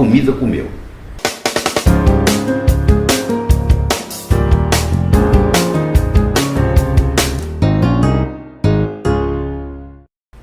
comida comeu.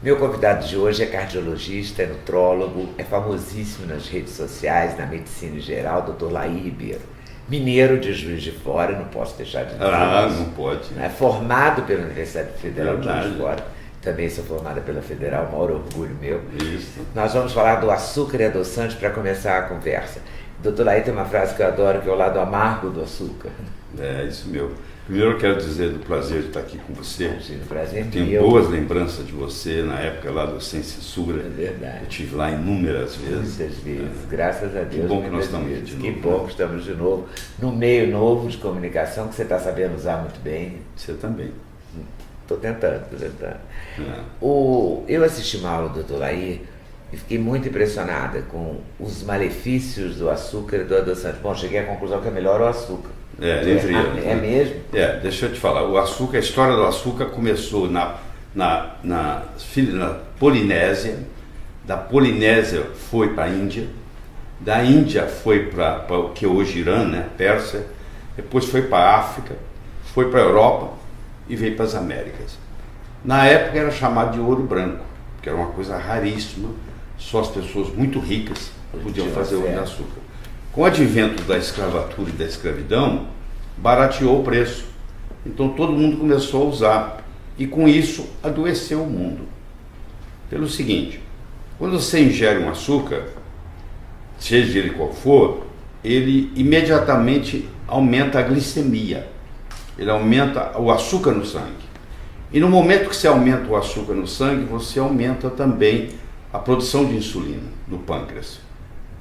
Meu convidado de hoje é cardiologista, é nutrólogo, é famosíssimo nas redes sociais, na medicina em geral, Dr. Laí Ribeiro. Mineiro de Juiz de Fora, não posso deixar de dizer isso. Não pode. É formado pela Universidade Federal de Verdade. Juiz de Fora, também sou formada pela Federal, maior orgulho meu. Isso. Nós vamos falar do açúcar e adoçante para começar a conversa. Dr. Laí tem uma frase que eu adoro, que é o lado amargo do açúcar. É isso meu. Primeiro eu quero dizer do prazer de estar aqui com você. Imagina, o prazer é Tenho meu. boas lembranças de você na época lá do Sem Censura. É verdade. Eu estive lá inúmeras vezes. Muitas vezes, graças a Deus. Que bom que nós muitas estamos vezes. de novo, Que né? bom que estamos de novo no meio novo de comunicação que você está sabendo usar muito bem. Você também. Estou tentando. É. Eu assisti uma aula do Dr. Laí e fiquei muito impressionada com os malefícios do açúcar e do adoçante. Bom, cheguei à conclusão que é melhor o açúcar. É mesmo? Deixa eu te falar. O açúcar, a história do açúcar começou na Polinésia. Da Polinésia foi para a Índia. Da Índia foi para o que é hoje Irã, né? Pérsia. Depois foi para a África. Foi para a Europa e veio para as Américas. Na época era chamado de ouro branco, que era uma coisa raríssima. Só as pessoas muito ricas podiam fazer ouro de açúcar. Com o advento da escravatura e da escravidão, barateou o preço. Então todo mundo começou a usar. E com isso adoeceu o mundo. Pelo seguinte, quando você ingere um açúcar, seja ele qual for, ele imediatamente aumenta a glicemia. Ele aumenta o açúcar no sangue. E no momento que você aumenta o açúcar no sangue, você aumenta também a produção de insulina no pâncreas.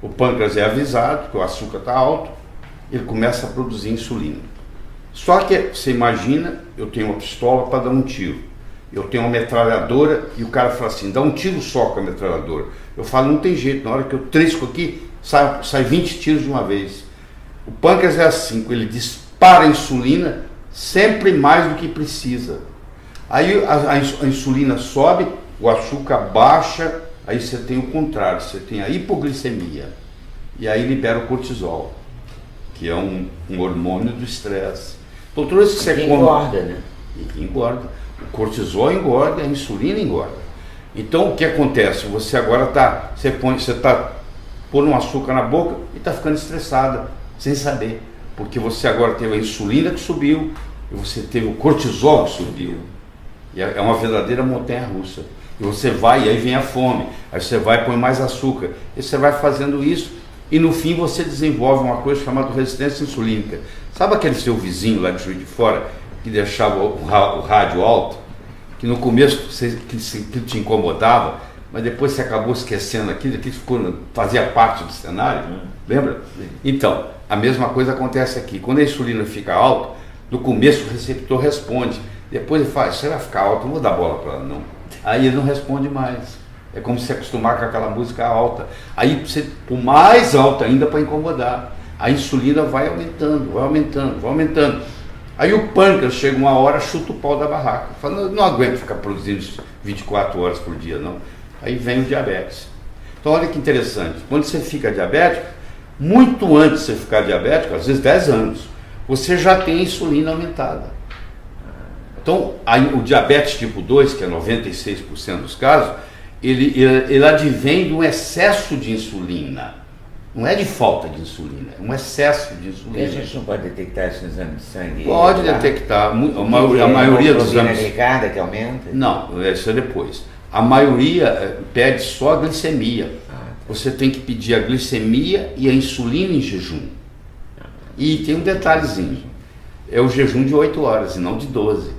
O pâncreas é avisado que o açúcar está alto, ele começa a produzir insulina. Só que você imagina, eu tenho uma pistola para dar um tiro, eu tenho uma metralhadora e o cara fala assim, dá um tiro só com a metralhadora. Eu falo, não tem jeito, na hora que eu trisco aqui, sai 20 tiros de uma vez. O pâncreas é assim, ele dispara a insulina sempre mais do que precisa. Aí a insulina sobe, o açúcar baixa, aí você tem o contrário, você tem a hipoglicemia. E aí libera o cortisol, que é um hormônio do estresse. Então tudo isso que você come... engorda, né? E engorda. O cortisol engorda, a insulina engorda. Então o que acontece? Você agora você está pondo um açúcar na boca e está ficando estressada, sem saber. Porque você agora teve a insulina que subiu, e você teve o cortisol que subiu. E é uma verdadeira montanha-russa. E você vai, e aí vem a fome. Aí você vai e põe mais açúcar. E você vai fazendo isso, e no fim você desenvolve uma coisa chamada resistência insulínica. Sabe aquele seu vizinho lá de Juiz de Fora, que deixava o rádio alto? Que no começo que te incomodava, mas depois você acabou esquecendo aquilo, que fazia parte do cenário. Lembra? Então, a mesma coisa acontece aqui. Quando a insulina fica alta, no começo o receptor responde. Depois ele fala, você vai ficar alto, não vou dar bola para ela não. Aí ele não responde mais. É como se acostumar com aquela música alta. Aí você põe mais alta ainda para incomodar. A insulina vai aumentando, vai aumentando, vai aumentando. Aí o pâncreas chega uma hora, chuta o pau da barraca. Fala, não aguento ficar produzindo 24 horas por dia não. Aí vem o diabetes. Então olha que interessante. Quando você fica diabético, muito antes de você ficar diabético, às vezes 10 anos, você já tem a insulina aumentada. Então, o diabetes tipo 2, que é 96% dos casos, ele advém de um excesso de insulina. Não é de falta de insulina, é um excesso de insulina. E a gente não pode detectar isso no exame de sangue? Pode detectar. A maioria dos exames... glicada que aumenta? Não, isso é depois. A maioria pede só a glicemia. Você tem que pedir a glicemia e a insulina em jejum. E tem um detalhezinho. É o jejum de 8 horas e não de 12.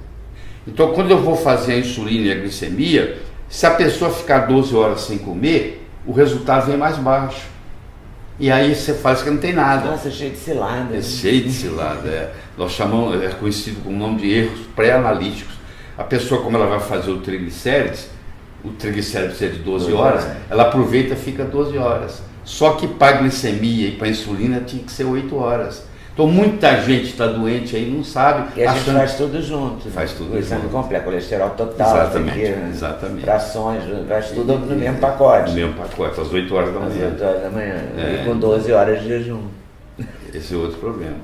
Então, quando eu vou fazer a insulina e a glicemia, se a pessoa ficar 12 horas sem comer, o resultado vem mais baixo. E aí você faz que não tem nada. Nossa, cheio de cilada. É cheio de cilada. Nós chamamos, é conhecido como nome de erros pré-analíticos. A pessoa, como ela vai fazer o triglicérides precisa de 12 horas, ela aproveita e fica 12 horas. Só que para a glicemia e para a insulina tinha que ser 8 horas. Então muita gente está doente aí, não sabe. E a gente faz tudo junto. Faz tudo junto. O exame completo, colesterol total, exatamente, aqui, exatamente. Frações, faz tudo no mesmo pacote. No mesmo pacote, às 8 horas da manhã. Às 8 horas da manhã, e com 12 horas de jejum. Esse é outro problema.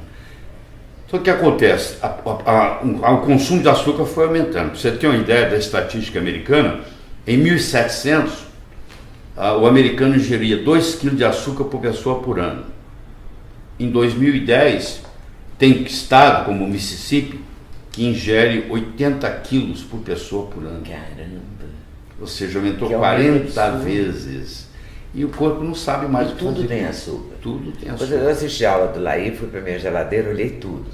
Então o que acontece? O consumo de açúcar foi aumentando. Para você ter uma ideia da estatística americana, em 1700, o americano ingeria 2 kg de açúcar por pessoa por ano. Em 2010, tem estado como o Mississippi que ingere 80 quilos por pessoa por ano. Caramba! Ou seja, aumentou 40 vezes. E o corpo não sabe mais o que tudo fazer. Tem açúcar. Tudo tem açúcar. Eu assisti a aula do Laí, fui para minha geladeira, olhei tudo.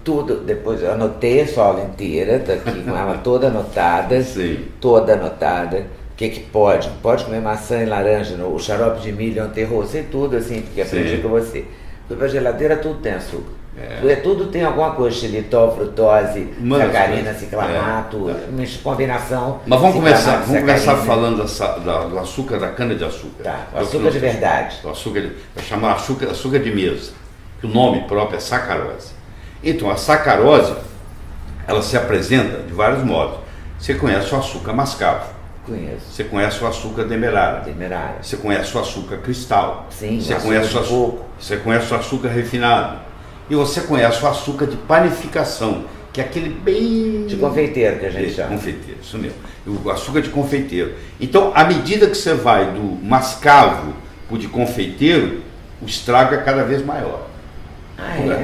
Tudo. Depois eu anotei a sua aula inteira, tá aqui com ela toda anotada. Sim. Toda anotada. O que pode? Pode comer maçã e laranja, o xarope de milho é um terror, sei tudo assim, porque aprendi com você. Fui para a geladeira, tudo tem açúcar. Tudo tem alguma coisa, xilitol, frutose, sacarina, ciclamato, combinação. Mas vamos começar falando do açúcar, da cana-de-açúcar. Tá, o açúcar de verdade. O açúcar, vai chamar açúcar de mesa, que o nome próprio é sacarose. Então, a sacarose, ela se apresenta de vários modos. Você conhece o açúcar mascavo. Conheço. Você conhece o açúcar demerara. Você conhece o açúcar cristal. Sim, você conhece o açúcar. Você conhece o açúcar refinado. E você conhece o açúcar de panificação, que é aquele bem... de confeiteiro que a gente chama. Confeiteiro, isso mesmo. O açúcar de confeiteiro. Então, à medida que você vai do mascavo para o de confeiteiro, o estrago é cada vez maior.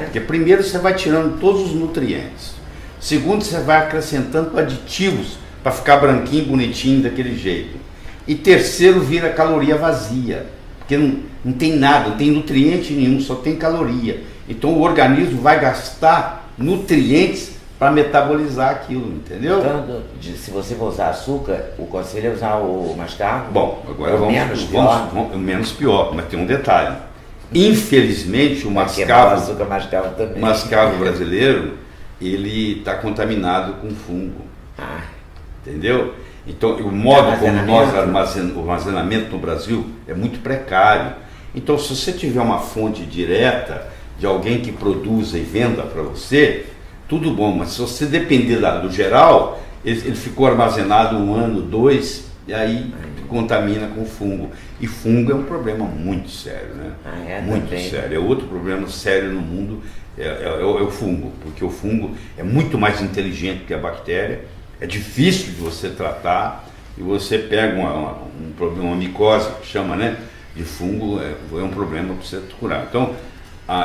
Porque primeiro você vai tirando todos os nutrientes. Segundo, você vai acrescentando aditivos para ficar branquinho, bonitinho, daquele jeito. E terceiro, vira caloria vazia, porque não tem nada, não tem nutriente nenhum, só tem caloria. Então o organismo vai gastar nutrientes para metabolizar aquilo, entendeu? Então, se você for usar açúcar, o conselho é usar o mascavo? Bom, agora vamos menos pior, mas tem um detalhe. Infelizmente o mascavo brasileiro, ele está contaminado com fungo. Entendeu? Então, o modo como o armazenamento no Brasil é muito precário. Então, se você tiver uma fonte direta de alguém que produza e venda para você, tudo bom, mas se você depender do geral, ele ficou armazenado 1 ano, 2, e aí contamina com fungo. E fungo é um problema muito sério, né? Muito sério. É outro problema sério no mundo, é o fungo, porque o fungo é muito mais inteligente que a bactéria. É difícil de você tratar, e você pega uma micose, que chama, né, de fungo, é um problema para você curar. Então,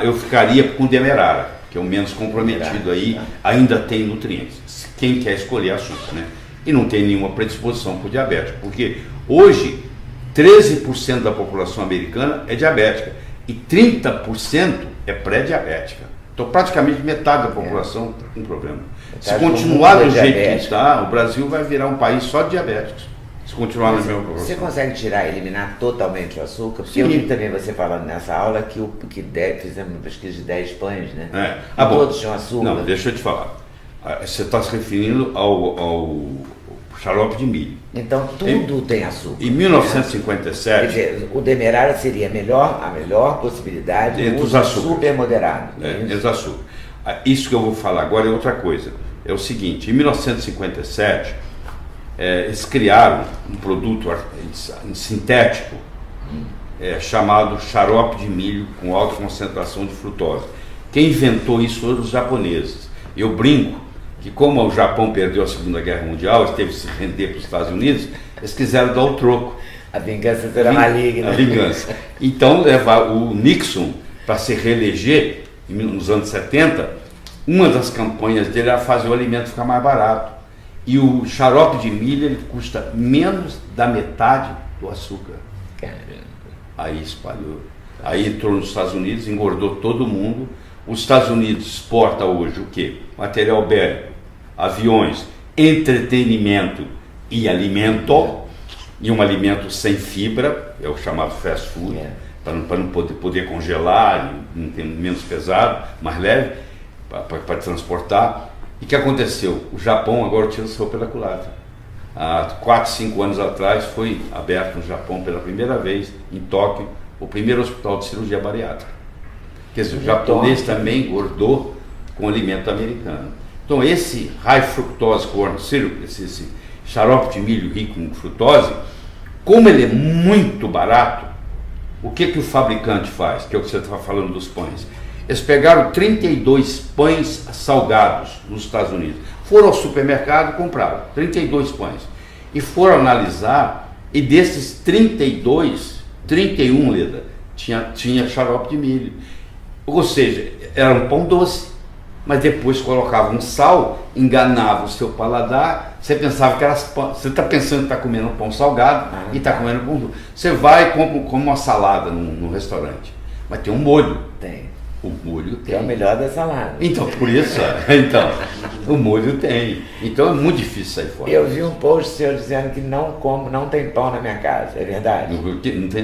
eu ficaria com o demerara, que é o menos comprometido aí, ainda tem nutrientes. Quem quer escolher açúcar, né? E não tem nenhuma predisposição para o diabético, porque hoje 13% da população americana é diabética e 30% é pré-diabética. Então, praticamente metade da população está com problema. Se continuar do jeito que está, o Brasil vai virar um país só de diabéticos. Se continuar na mesma proporção. Você consegue eliminar totalmente o açúcar? Porque eu vi também você falando nessa aula que fizemos uma pesquisa de 10 pães, né? Todos tinham açúcar. Não, deixa eu te falar. Você está se referindo ao xarope de milho. Então tudo tem açúcar. Em 1957... Quer dizer, o demerara seria a melhor possibilidade entre os açúcar super moderado. Entre os açúcar. Isso que eu vou falar agora é outra coisa. É o seguinte, em 1957, eles criaram um produto sintético chamado xarope de milho com alta concentração de frutose. Quem inventou isso foram os japoneses. Eu brinco que como o Japão perdeu a Segunda Guerra Mundial, ele teve que se render para os Estados Unidos, eles quiseram dar o troco. A vingança será maligna. A vingança. Então, o Nixon, para se reeleger, nos anos 70, uma das campanhas dele era fazer o alimento ficar mais barato. E o xarope de milho, ele custa menos da metade do açúcar. Caramba. Aí espalhou. Aí entrou nos Estados Unidos, engordou todo mundo. Os Estados Unidos exporta hoje o quê? Material bélico, aviões, entretenimento e alimento. E um alimento sem fibra, é o chamado fast food, para não poder congelar, menos pesado, mais leve, para transportar. E o que aconteceu? O Japão agora tira o seu pela culatra. Há 4, 5 anos atrás foi aberto no Japão pela primeira vez, em Tóquio, o primeiro hospital de cirurgia bariátrica. Quer dizer, o japonês também engordou com alimento americano. Então esse high fructose corn syrup, esse xarope de milho rico em frutose, como ele é muito barato, o que o fabricante faz? Que é o que você estava falando dos pães. Eles pegaram 32 pães salgados nos Estados Unidos, foram ao supermercado e compraram 32 pães. E foram analisar, e desses 32, 31, Leda, tinha xarope de milho. Ou seja, era um pão doce, mas depois colocava um sal, enganava o seu paladar, você pensava que era pão, você está pensando que está comendo um pão salgado e está comendo pão doce. Você vai e come uma salada no restaurante, mas tem um molho. Tem. O molho tem. É o melhor da salada. Então, por isso, então, o molho tem. Então é muito difícil sair fora. Eu vi um post seu dizendo que não tem pão na minha casa, é verdade?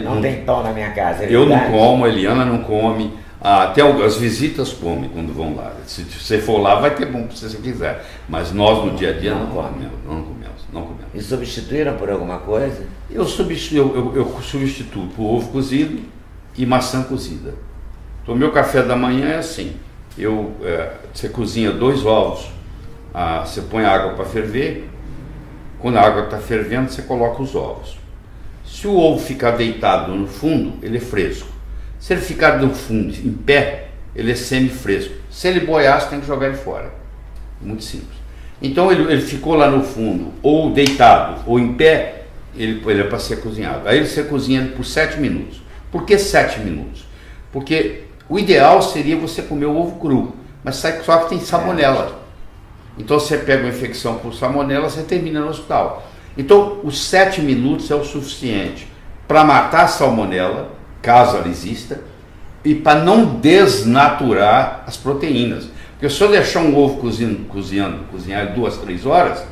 Não tem pão na minha casa, é verdade? Eu não como, a Eliana não come, até as visitas comem quando vão lá. Se você for lá, vai ter bom se você quiser. Mas nós no dia a dia não comemos. E substituíram por alguma coisa? Eu substituo por ovo cozido e maçã cozida. Então, o meu café da manhã é assim, você cozinha 2 ovos, você põe a água para ferver, quando a água está fervendo, você coloca os ovos. Se o ovo ficar deitado no fundo, ele é fresco. Se ele ficar no fundo, em pé, ele é semi-fresco. Se ele boiar, você tem que jogar ele fora. Muito simples. Então, ele ficou lá no fundo, ou deitado, ou em pé, ele é para ser cozinhado. Aí você cozinha ele por 7 minutos. Por que 7 minutos? Porque o ideal seria você comer o ovo cru, mas só que tem salmonela. Então você pega uma infecção por salmonela, você termina no hospital. Então os 7 minutos é o suficiente para matar a salmonela, caso ela exista, e para não desnaturar as proteínas. Porque se eu deixar um ovo cozinhar 2, 3 horas,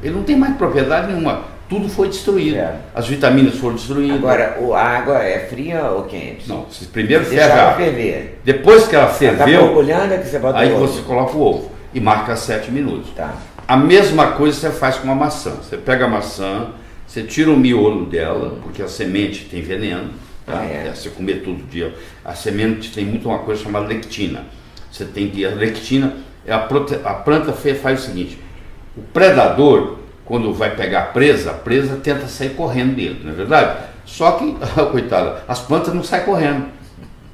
ele não tem mais propriedade nenhuma. Tudo foi destruído. As vitaminas foram destruídas. Agora, a água é fria ou quente? Não, você primeiro ferve a água. água ferver. Depois que ela ferveu, tá borbulhando, é que você bota aí o ovo. você coloca o ovo e marca 7 minutos. Tá. A mesma coisa você faz com a maçã. Você pega a maçã, você tira o miolo dela, porque a semente tem veneno. Tá? Você comer todo dia. A semente tem muito uma coisa chamada lectina. Você tem que... A lectina, a planta faz o seguinte, o predador, quando vai pegar a presa tenta sair correndo dele, não é verdade? Só que, coitada, as plantas não saem correndo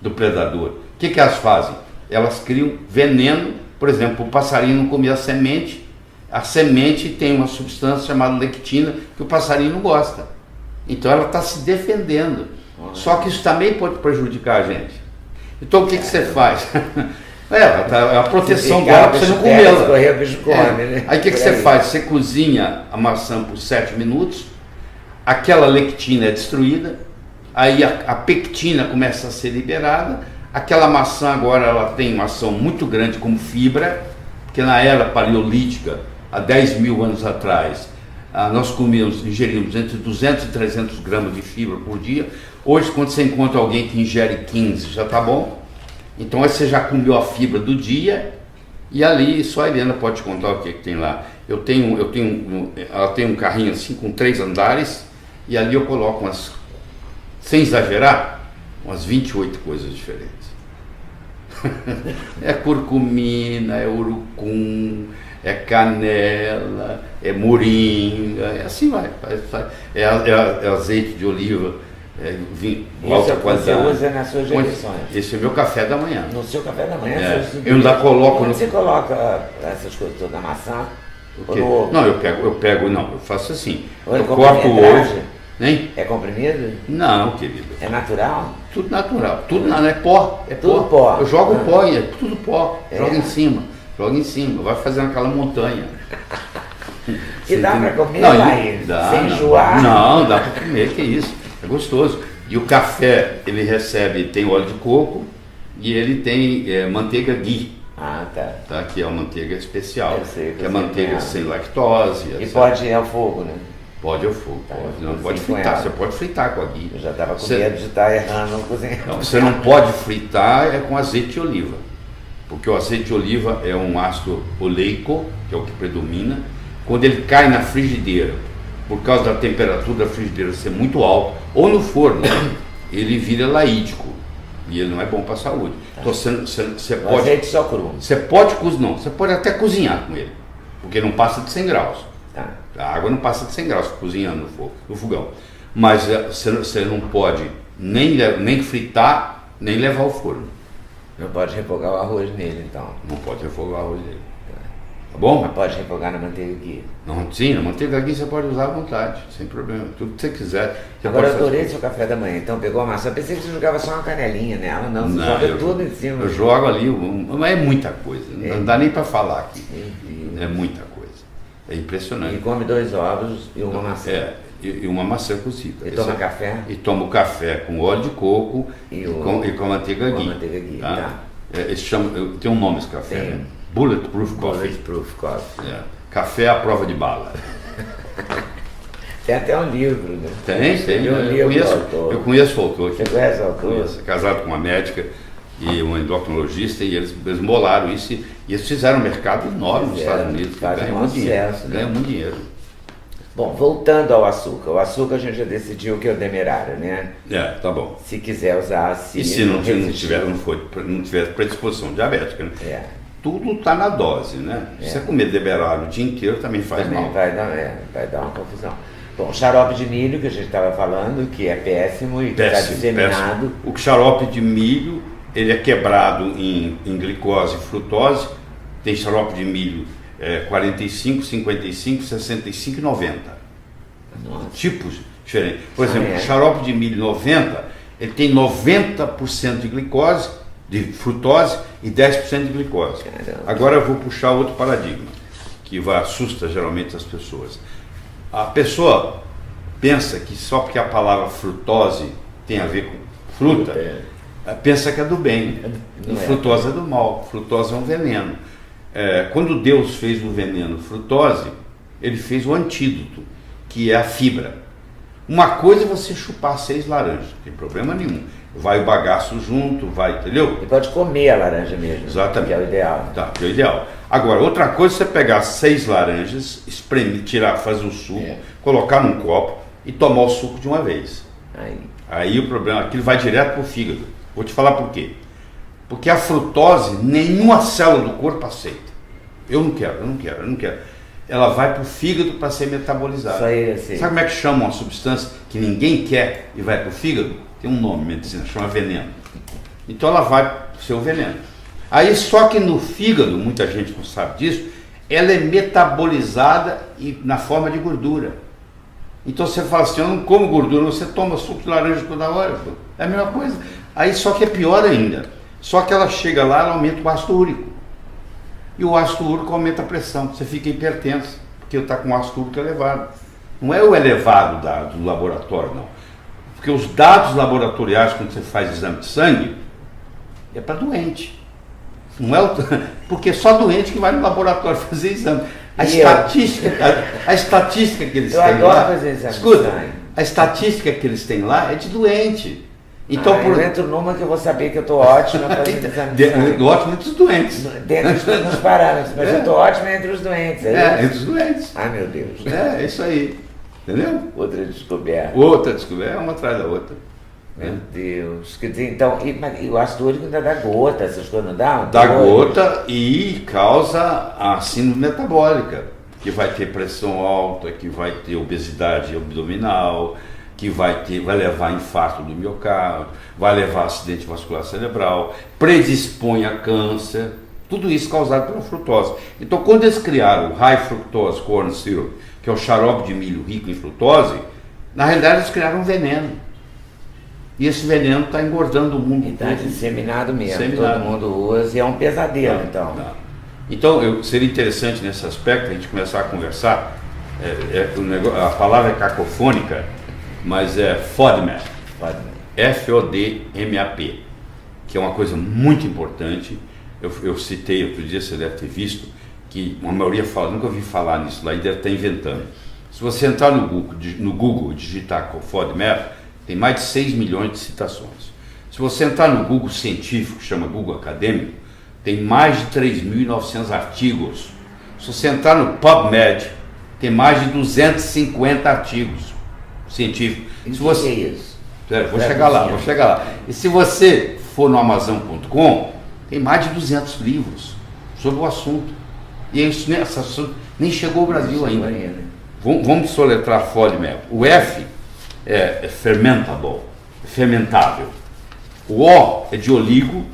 do predador. O que elas fazem? Elas criam veneno, por exemplo, o passarinho não comia a semente tem uma substância chamada lectina que o passarinho não gosta. Então ela está se defendendo. Só que isso também pode prejudicar a gente. Então o que você faz? É a proteção dela para você não comê-la. Aí o que você faz? Você cozinha a maçã por 7 minutos, aquela lectina é destruída, aí a pectina começa a ser liberada, aquela maçã agora ela tem uma ação muito grande como fibra, porque na era paleolítica, há 10 mil anos atrás, nós ingeríamos entre 200 e 300 gramas de fibra por dia. Hoje, quando você encontra alguém que ingere 15, já está bom. Então aí você já comeu a fibra do dia e ali só a Eliana pode contar o que tem lá. Ela tem um carrinho assim com 3 andares e ali eu coloco sem exagerar, umas 28 coisas diferentes. É curcumina, é urucum, é canela, é moringa, assim vai. É azeite de oliva. Isso você usa nas suas refeições. Esse é o meu café da manhã. No seu café da manhã? Eu ainda coloco. Você coloca essas coisas todas na maçã? Ou no ovo? Não, eu faço assim. Eu corto o ovo. Hein? É comprimido? Não, querido. É natural? Tudo natural. Tudo não é pó. É tudo pó. Eu jogo pó e é tudo pó. Joga em cima. Vai fazendo aquela montanha. E dá para comer sem enjoar? Não, dá para comer, que isso. É gostoso. E o café, ele tem óleo de coco e ele tem manteiga ghee. Tá? Que é uma manteiga especial. Eu sei, que é manteiga sem lactose. E pode ir ao fogo, né? Pode ao fogo, pode. Não pode fritar. Você pode fritar com a ghee. Eu já estava com medo de estar errando no cozinhar. Não, você não pode fritar com azeite de oliva. Porque o azeite de oliva é um ácido oleico, que é o que predomina. Quando ele cai na frigideira, por causa da temperatura da frigideira ser muito alta, ou no forno, ele vira laídico. E ele não é bom para a saúde. Tá. Então você O pode. azeite só cru. Você pode cozinhar, não, você pode até cozinhar com ele, porque não passa de 100 graus. Tá. A água não passa de 100 graus cozinhando no fogão. Mas você não pode nem fritar, nem levar ao forno. Não pode refogar o arroz nele, então. Não pode refogar o arroz dele. Tá bom? Mas pode refogar na manteiga guia. Não, sim, na manteiga aqui você pode usar à vontade, sem problema. Tudo que você quiser. Você Agora eu pode adorei fazer. seu café da manhã, então pegou a maçã. Eu pensei que você jogava só uma canelinha nela, não. Você Não, joga tudo em cima. Eu jogo ali, mas é muita coisa. Não dá nem para falar aqui. Meu Deus. É muita coisa. É E impressionante. come 2 ovos e uma maçã. E uma maçã cozida. E toma café? E toma o café com óleo de coco E com manteiga com a ghee. manteiga ghee, Tá? tá. Esse chama, tem um nome esse café, Tem. né? Bulletproof Coffee. Bulletproof Coffee. É. Café à prova de bala. Tem até um livro, né? Tem. Eu conheço o autor. Você conhece o autor? Conheço. Casado com uma médica e uma endocrinologista, e eles molaram isso e eles fizeram um mercado enorme nos Estados Unidos. Fazem Ganham um muito dinheiro. sucesso, né? Ganham muito dinheiro. Bom, voltando ao açúcar. O açúcar a gente já decidiu que é o demerário, né? Tá bom. Se quiser usar, E se não tiver predisposição diabética, né? É. Tudo está na dose, né? Se você comer demerara o dia inteiro também faz Também mal. vai dar uma confusão. Bom, xarope de milho, que a gente estava falando, que é péssimo e que está disseminado. Péssimo. O xarope de milho, ele é quebrado em glicose e frutose. Tem xarope de milho 45, 55, 65 e 90. Nossa. Tipos diferentes. Por exemplo, é? o xarope de milho 90, ele tem 90% de glicose, de frutose e 10% de glicose. Caramba. Agora eu vou puxar outro paradigma, que assusta geralmente as pessoas. A pessoa pensa que só porque a palavra frutose tem a ver com fruta, pensa que é do bem. Não E é. frutose é do mal. Frutose é um veneno. Quando Deus fez o veneno frutose, ele fez o antídoto, que é a fibra. Uma coisa é você chupar 6 laranjas, não tem problema nenhum. Vai o bagaço junto, entendeu? E pode comer a laranja mesmo. Exatamente. Que é o ideal. Tá, que é o ideal. Agora, outra coisa é você pegar 6 laranjas, espremer, fazer um suco, colocar num copo e tomar o suco de uma vez. Aí o problema, aquilo vai direto para o fígado. Vou te falar por quê. Porque a frutose, nenhuma célula do corpo aceita. Eu não quero. Ela vai para o fígado para ser metabolizada. Isso aí, assim. Sabe como é que chama uma substância que ninguém quer e vai para o fígado? Tem um nome, medicina, chama veneno. Então ela vai para o seu veneno. Aí só que no fígado, muita gente não sabe disso, ela é metabolizada na forma de gordura. Então você fala assim, eu não como gordura, você toma suco de laranja toda hora. Pô. É a mesma coisa. Aí só que é pior ainda. Só que ela chega lá, ela aumenta o ácido úrico. E o ácido úrico aumenta a pressão. Você fica hipertenso, porque está com o ácido úrico elevado. Não é o elevado do laboratório, não. Porque os dados laboratoriais, quando você faz exame de sangue, é para doente. Não é porque é só doente que vai no laboratório fazer exame. A estatística que eles Eu têm adoro lá. fazer exame de Escuta, sangue. a estatística que eles têm lá é de doente. Então, Eu entro numa que eu vou saber que eu estou ótima fazendo exame de sangue. ótimo entre os doentes. Dentro dos parâmetros, mas eu estou ótima entre os doentes. Entre os doentes. Ai, meu Deus. É isso aí. Entendeu? Outra descoberta. Outra descoberta, uma atrás da outra. Meu Deus. Quer dizer, então, e o ácido úrico ainda dá gota, essas coisas não dão? Dá gota e causa a síndrome metabólica, que vai ter pressão alta, que vai ter obesidade abdominal, que vai levar a infarto do miocárdio, vai levar a acidente vascular cerebral, predispõe a câncer, tudo isso causado pela frutose. Então, quando eles criaram o High Fructose Corn Syrup, que é o xarope de milho rico em frutose, na realidade eles criaram um veneno. E esse veneno está engordando o mundo Está todo. disseminado mesmo, Disseminado. todo mundo usa e é um pesadelo, então. Então, seria interessante nesse aspecto a gente começar a conversar. A palavra é cacofônica, mas é FODMAP. FODMAP, que é uma coisa muito importante. Eu citei outro dia, você deve ter visto, que a maioria fala, nunca ouvi falar nisso lá e deve estar inventando. Se você entrar no Google e digitar FODMAP, tem mais de 6 milhões de citações. Se você entrar no Google científico, que chama Google Acadêmico, tem mais de 3.900 artigos. Se você entrar no PubMed, tem mais de 250 artigos científicos. E o que é isso? Vou chegar lá. E se você for no Amazon.com, tem mais de 200 livros sobre o assunto. E esse assunto nem chegou ao Brasil ainda. Vamos soletrar FODMAP. O F é fermentable, fermentável. O O é de oligo,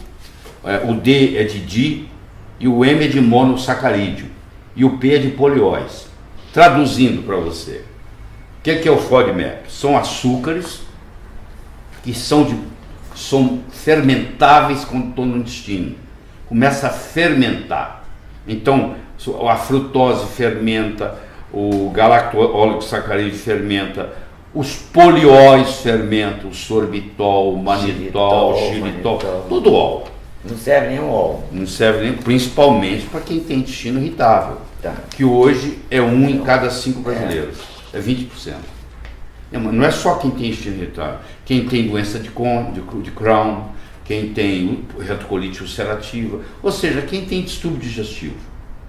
o D é de di, e o M é de monossacarídeo, e o P é de polióis. Traduzindo para você, o que é o FODMAP? São açúcares que são fermentáveis quando estão no intestino. Começa a fermentar. Então, a frutose fermenta, o galacto-oligosacarídeo fermenta, os polióis fermentam, o sorbitol, o manitol, o xilitol, tudo ol. Não serve nem o ol. Não serve nem, principalmente para quem tem intestino irritável, que hoje é 1 em cada 5 brasileiros, é 20%. Não é só quem tem intestino irritável, quem tem doença de Crohn, quem tem retocolite ulcerativa, ou seja, quem tem distúrbio digestivo,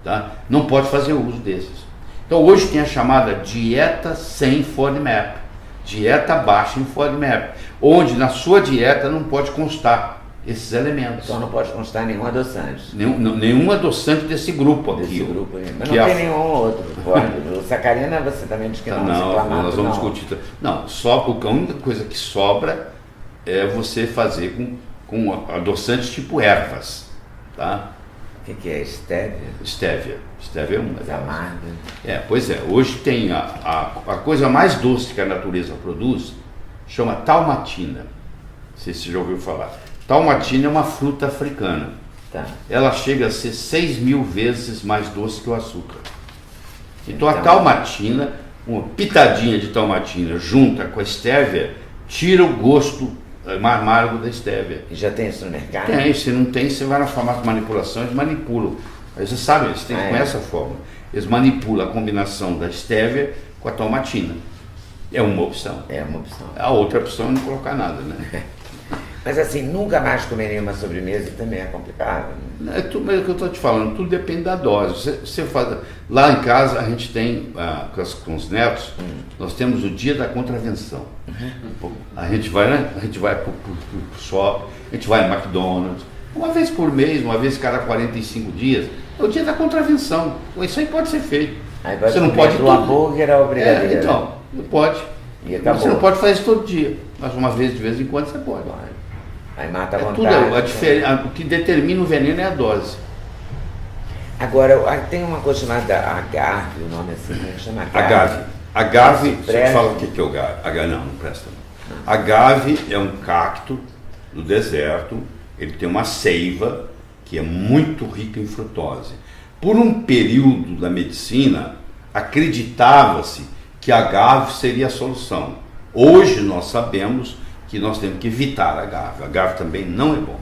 tá? Não pode fazer uso desses. Então hoje tem a chamada dieta sem FODMAP, dieta baixa em FODMAP, onde na sua dieta não pode constar esses elementos. Então não pode constar nenhum adoçante. Nenhum adoçante desse grupo aqui. Desse grupo aí. Mas não tem nenhum outro. O sacarina você também diz que não. Não, nós vamos discutir. Não, só a única coisa que sobra é você fazer com adoçantes tipo ervas, tá? O que é stevia? Stevia é uma delas. Amarga. Pois é. Hoje tem a coisa mais doce que a natureza produz, chama talmatina. Não sei se você já ouviu falar. Talmatina é uma fruta africana. Tá. Ela chega a ser 6.000 vezes mais doce que o açúcar. Então a talmatina, uma pitadinha de talmatina junta com a stevia, tira o gosto amargo da stevia. E já tem isso no mercado? Tem, se não tem, você vai na farmácia de manipulação, eles manipulam. Aí você sabe, eles têm com essa forma. Eles manipulam a combinação da stevia com a talmatina. É uma opção. É uma opção. A outra opção é não colocar nada, né? Mas assim, nunca mais comer nenhuma sobremesa também é complicado. É tudo, mas é o que eu estou te falando, tudo depende da dose. Você faz, lá em casa a gente tem, com os netos, nós temos o dia da contravenção. A gente vai, né? A gente vai para o shopping, a gente vai no McDonald's, uma vez por mês, uma vez cada 45 dias, é o dia da contravenção. Isso aí pode ser feito. Aí você não pode do hambúrguer ao brigadeiro. Então, não pode. E acabou. Você não pode fazer isso todo dia, mas uma vez de vez em quando você pode. Aí mata a vontade. O que determina o veneno é a dose. Agora, tem uma coisa chamada agave, o nome assim, como é que chama? Agave, você fala o que é o agave? Não presta não. Agave é um cacto do deserto, ele tem uma seiva que é muito rica em frutose. Por um período da medicina, acreditava-se que a agave seria a solução. Hoje nós sabemos que nós temos que evitar a agave. A agave também não é bom.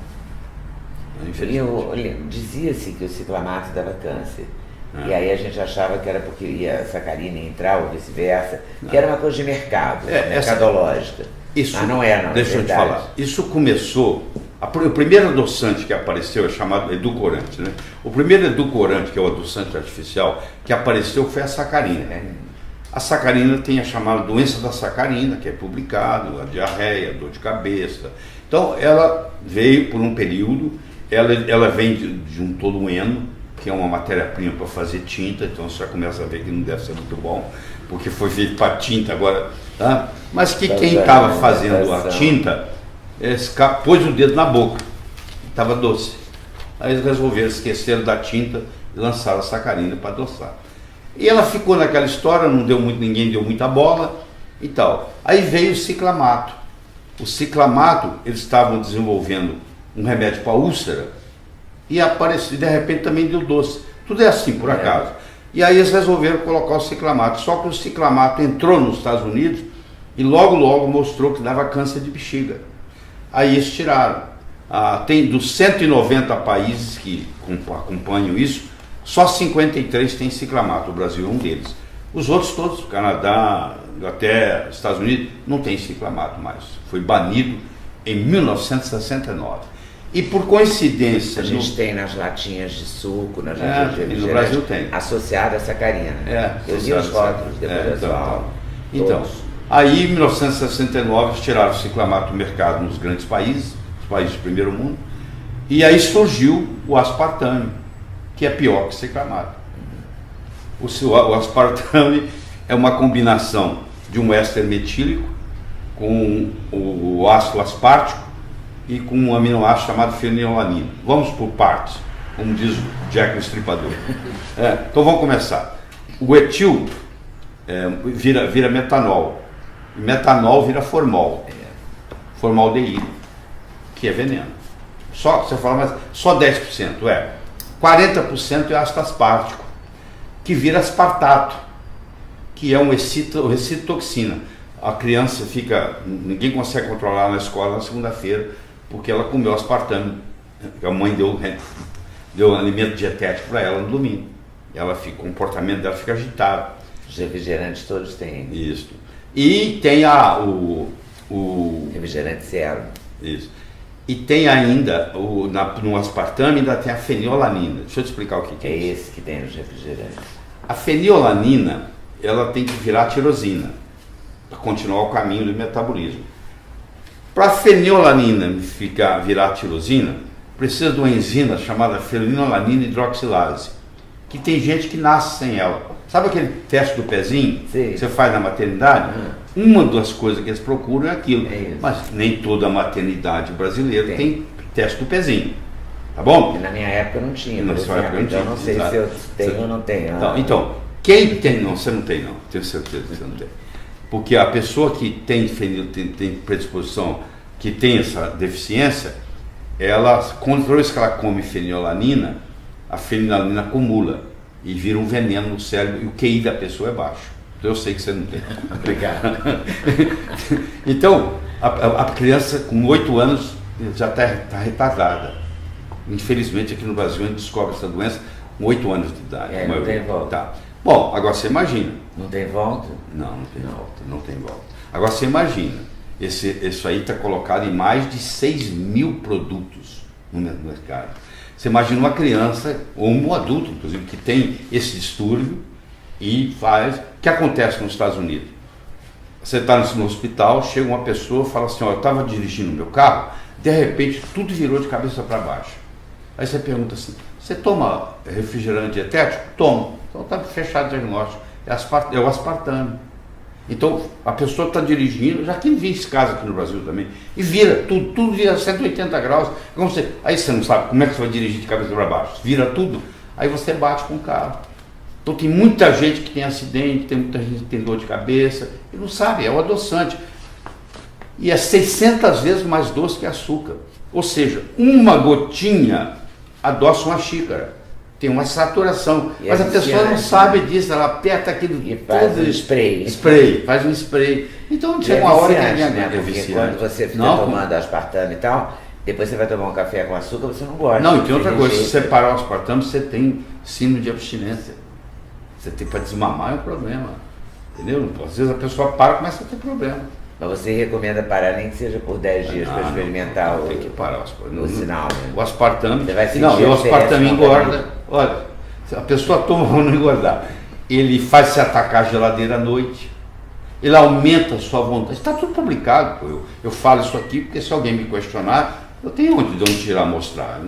Dizia-se que o ciclamato dava câncer. E aí a gente achava que era porque ia a sacarina entrar ou vice-versa, que era uma coisa de mercado, mercadológica. Isso, mas não é, não. Deixa eu te falar. Isso começou. O primeiro adoçante que apareceu é chamado edulcorante, né? O primeiro edulcorante, que é o adoçante artificial, que apareceu foi a sacarina. A sacarina tem a chamada doença da sacarina, que é publicado, a diarreia, a dor de cabeça. Então, ela veio por um período, ela vem de um tolueno, que é uma matéria-prima para fazer tinta, então você já começa a ver que não deve ser muito bom, porque foi feito para tinta agora. Tá? Mas que quem estava fazendo a tinta, pôs o dedo na boca, estava doce. Aí eles resolveram, esqueceram da tinta e lançaram a sacarina para adoçar. E ela ficou naquela história, ninguém deu muita bola e tal. Aí veio o ciclamato. O ciclamato, eles estavam desenvolvendo um remédio para úlcera e apareceu, de repente também deu doce. Tudo é assim, por acaso. E aí eles resolveram colocar o ciclamato. Só que o ciclamato entrou nos Estados Unidos e logo mostrou que dava câncer de bexiga. Aí eles tiraram. Tem dos 190 países que acompanham isso, só 53 tem ciclamato, o Brasil é um deles. Os outros todos, Canadá, Inglaterra, Estados Unidos, não tem ciclamato mais. Foi banido em 1969. E por coincidência... A gente tem nas latinhas de suco, nas latinhas de refrigerante, no Brasil tem. Associada a sacarina. Eu li os rótulos depois da sua aula. Então, aí em 1969 eles tiraram o ciclamato do mercado nos grandes países, países do primeiro mundo. E aí surgiu o aspartame, que é pior que secamato. O aspartame é uma combinação de um éster metílico com o ácido aspartico e com um aminoácido chamado fenilalanina. Vamos por partes, como diz o Jack o Estripador. Então vamos começar. O etil vira metanol. E metanol vira formol. Formaldeído, que é veneno. Você fala, mas só 10%? 40% é ácido aspartico, que vira aspartato, que é uma excitotoxina. A criança ninguém consegue controlar na escola na segunda-feira, porque ela comeu aspartame. A mãe deu alimento dietético para ela no domingo. O comportamento dela fica agitado. Os refrigerantes todos têm. Isso. E tem o refrigerante zero. Isso. E tem ainda, no aspartame, ainda tem a fenilalanina. Deixa eu te explicar o que é isso. É esse que tem nos refrigerantes. A fenilalanina, ela tem que virar tirosina, para continuar o caminho do metabolismo. Para a fenilalanina virar tirosina, precisa de uma enzima chamada fenilalanina hidroxilase, que tem gente que nasce sem ela. Sabe aquele teste do pezinho que você faz na maternidade? Uma das coisas que eles procuram é aquilo. Mas nem toda maternidade brasileira tem teste do pezinho. Tá bom? Na minha época não tinha. Na sua época não tinha. Eu não sei se eu tenho ou não tenho. Então, quem tem... Não, você não tem não. Tenho certeza que você não tem. Porque a pessoa que tem predisposição, que tem essa deficiência, toda vez que ela come fenilalanina, a fenilalanina acumula e vira um veneno no cérebro, e o QI da pessoa é baixo. Então eu sei que você não tem. Obrigado. Então, a criança com 8 anos já está retardada. Infelizmente aqui no Brasil a gente descobre essa doença com 8 anos de idade. Não tem volta. Tá. Bom, agora você imagina. Não tem volta? Não tem volta, não tem volta. Agora você imagina, isso aí está colocado em mais de 6.000 produtos no mercado. Você imagina uma criança, ou um adulto, inclusive, que tem esse distúrbio e faz... O que acontece nos Estados Unidos? Você está no hospital, chega uma pessoa e fala assim, eu estava dirigindo o meu carro, de repente tudo virou de cabeça para baixo. Aí você pergunta assim, você toma refrigerante dietético? Tomo. Então está fechado o diagnóstico. É o aspartame. Então a pessoa está dirigindo, já que vi esse caso aqui no Brasil também, e vira, tudo vira 180 graus. Aí você não sabe como é que você vai dirigir de cabeça para baixo. Vira tudo, aí você bate com o carro. Então tem muita gente que tem acidente, tem muita gente que tem dor de cabeça, e não sabe, é o adoçante. E é 600 vezes mais doce que açúcar. Ou seja, uma gotinha adoça uma xícara. Tem uma saturação. Mas a pessoa não sabe disso, ela aperta aquilo e faz um spray. Faz um spray. Então chega uma hora que é viciante. Quando você fica tomando aspartame e tal, depois você vai tomar um café com açúcar, você não gosta. Não, e tem outra coisa, se você parar o aspartame, você tem síndrome de abstinência. Você tem para desmamar é um problema. Entendeu? Às vezes a pessoa para e começa a ter problema. Mas você recomenda parar nem que seja por 10 dias para experimentar tem que parar o aspartame. O sinal, né? O aspartame. Você vai sentir o aspartame engorda. Olha, a pessoa toma para não engordar. Ele faz se atacar a geladeira à noite. Ele aumenta a sua vontade. Está tudo publicado. Eu falo isso aqui porque se alguém me questionar, eu tenho de onde tirar, mostrar.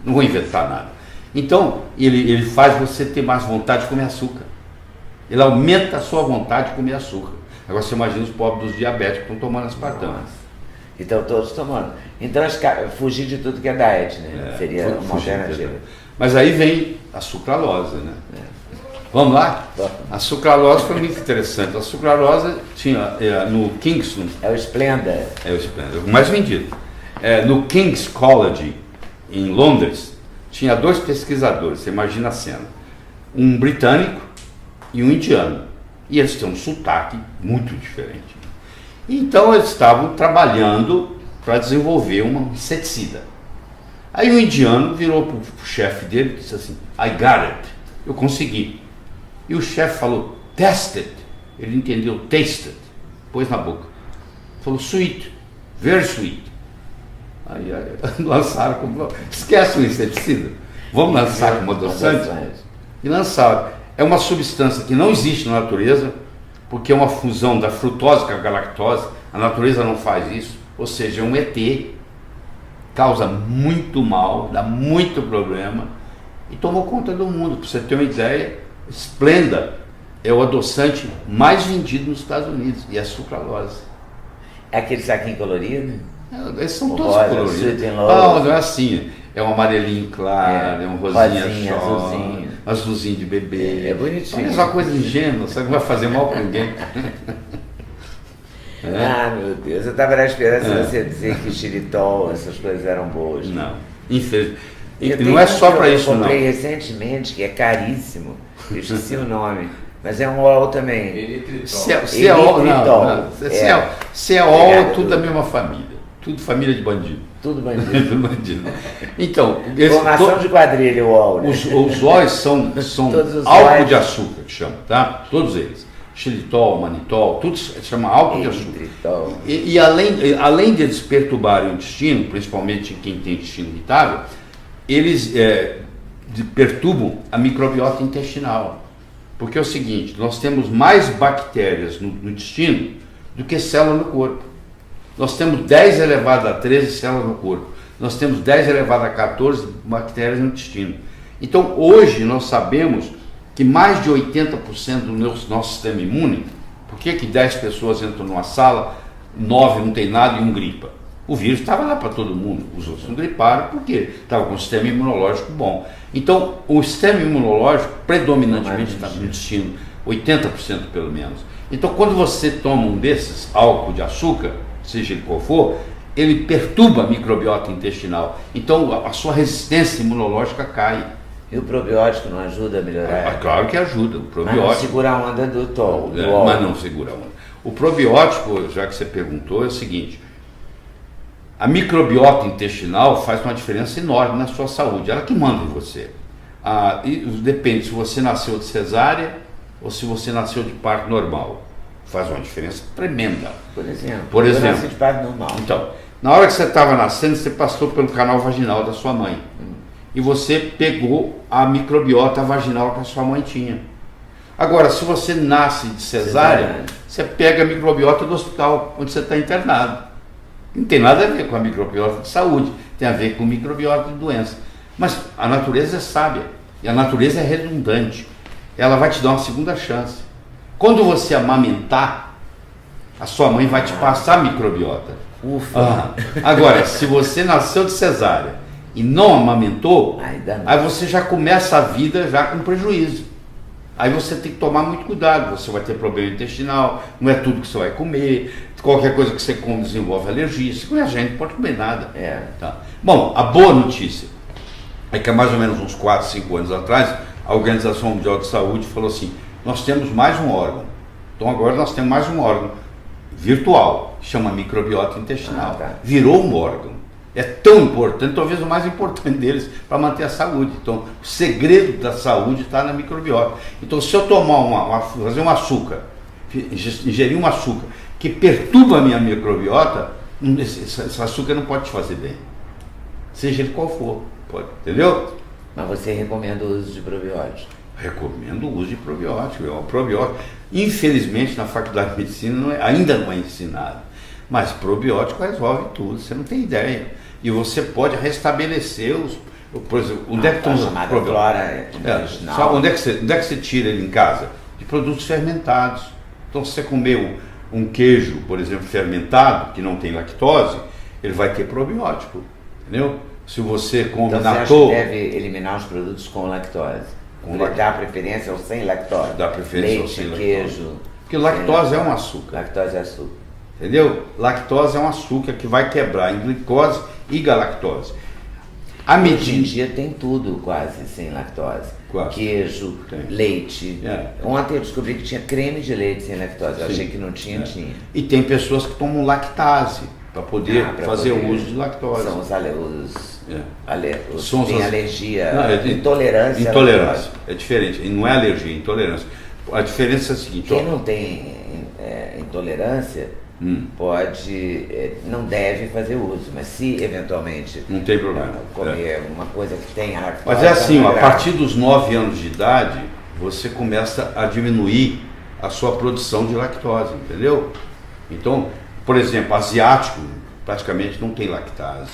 Não vou inventar nada. Então, ele faz você ter mais vontade de comer açúcar. Ele aumenta a sua vontade de comer açúcar. Agora você imagina os pobres dos diabéticos que estão tomando aspartame. Então todos tomando. Então fugir de tudo que é diet, né? Seria uma alternativa. Mas aí vem a sucralose, né? Vamos lá? A sucralose foi muito interessante. A sucralose tinha no Kingston... É o Splenda. É o Splenda, o mais vendido. No King's College, em Londres, tinha 2 pesquisadores, você imagina a cena. Um britânico e um indiano. E eles têm um sotaque muito diferente. Então eles estavam trabalhando para desenvolver um inseticida. Aí o indiano virou para o chefe dele e disse assim, I got it, eu consegui. E o chefe falou, test it. Ele entendeu, taste it, pôs na boca. Falou, sweet, very sweet. Aí lançaram como, esquece o inseticida, vamos lançar como adoçante. E lançaram. É uma substância que não existe na natureza, porque é uma fusão da frutose com a galactose. A natureza não faz isso, ou seja, é um ET. causa muito mal, dá muito problema e tomou conta do mundo. Para você ter uma ideia, Splenda é o adoçante mais vendido nos Estados Unidos e é sucralose. É aquele saquinho colorido? Esses são todos rosa, coloridos. Não é assim. É um amarelinho claro, é um rosinha azulzinho. Azulzinho de bebê. É bonitinho. É uma coisa ingênua, você não vai fazer mal para ninguém. Ah, meu Deus, eu estava na esperança de você dizer que xilitol, essas coisas eram boas. Não, infelizmente. Não é só para isso, não. Eu comprei recentemente, que é caríssimo, eu esqueci o nome, mas é um ol também. Eritritol. Se é ol, tudo da mesma família. Tudo família de bandido. Tudo bandido. Tudo bandido. Então, formação de quadrilha, o ol. Né? Os óis são álcool de açúcar, que chama, tá? Todos eles. Xilitol, manitol, tudo se chama álcool de açúcar. E além de eles perturbarem o intestino, principalmente em quem tem intestino irritável, eles perturbam a microbiota intestinal. Porque é o seguinte, nós temos mais bactérias no intestino do que células no corpo. Nós temos 10 elevado a 13 células no corpo. Nós temos 10 elevado a 14 bactérias no intestino. Então, hoje, nós sabemos que mais de 80% do nosso sistema imune, por que 10 pessoas entram numa sala, 9 não tem nada e um gripa? O vírus estava lá para todo mundo, os outros não griparam porque estava com o sistema imunológico bom. Então, o sistema imunológico predominantemente está no intestino, 80% pelo menos. Então, quando você toma um desses, álcool de açúcar, seja ele qual for, ele perturba a microbiota intestinal. Então, a sua resistência imunológica cai. E o probiótico não ajuda a melhorar? Claro que ajuda. O probiótico, mas não segura a onda do tol. Mas não segura a onda. O probiótico, já que você perguntou, é o seguinte: a microbiota intestinal faz uma diferença enorme na sua saúde. Ela que manda em você. E depende se você nasceu de cesárea ou se você nasceu de parto normal. Faz uma diferença tremenda. Por exemplo, eu nasci de parto normal. Então, na hora que você estava nascendo, você passou pelo canal vaginal da sua mãe. E você pegou a microbiota vaginal que a sua mãe tinha. Agora, se você nasce de cesárea, você pega a microbiota do hospital, onde você está internado. Não tem nada a ver com a microbiota de saúde, tem a ver com microbiota de doença. Mas a natureza é sábia, e a natureza é redundante. Ela vai te dar uma segunda chance. Quando você amamentar, a sua mãe vai te passar a microbiota. Ufa! Agora, se você nasceu de cesárea e não amamentou, aí você já começa a vida já com prejuízo. Aí você tem que tomar muito cuidado, você vai ter problema intestinal, não é tudo que você vai comer, qualquer coisa que você come desenvolve alergia, se conhece gente não pode comer nada. Tá. Bom, a boa notícia é que há mais ou menos uns 4, 5 anos atrás, a Organização Mundial de Saúde falou assim, nós temos mais um órgão, então agora nós temos mais um órgão virtual, chama microbiota intestinal, virou um órgão. É tão importante, talvez o mais importante deles, para manter a saúde. Então, o segredo da saúde está na microbiota. Então, se eu tomar fazer um açúcar, ingerir um açúcar que perturba a minha microbiota, esse açúcar não pode te fazer bem. Seja ele qual for, pode, entendeu? Mas você recomenda o uso de probiótico? Recomendo o uso de probiótico. É um probiótico. Infelizmente, na faculdade de medicina ainda não é ensinado. Mas probiótico resolve tudo, você não tem ideia. E você pode restabelecer por exemplo, onde é que estão os probióticos? Onde é que você tira ele em casa? De produtos fermentados. Então, se você comer um queijo, por exemplo, fermentado, que não tem lactose, ele vai ter probiótico, entendeu? Se você come então, você acha que deve eliminar os produtos com lactose? Dá preferência ao sem lactose? Dá preferência ao sem lactose. Queijo. Porque lactose é um açúcar. Lactose é açúcar. Entendeu? Lactose é um açúcar que vai quebrar em glicose e galactose. Hoje em dia tem tudo quase sem lactose. Queijo, leite. Ontem eu descobri que tinha creme de leite sem lactose. Eu achei que não tinha, tinha. E tem pessoas que tomam lactase para poder fazer o uso de lactose. São os tem alergia, intolerância. Intolerância. É diferente. Não é alergia, é intolerância. A diferença é a seguinte. Quem não tem intolerância não deve fazer uso, mas se eventualmente não tem problema comer uma coisa que tem lactose. Mas é assim, a partir dos 9 anos de idade, você começa a diminuir a sua produção de lactose, entendeu? Então, por exemplo, asiático praticamente não tem lactase.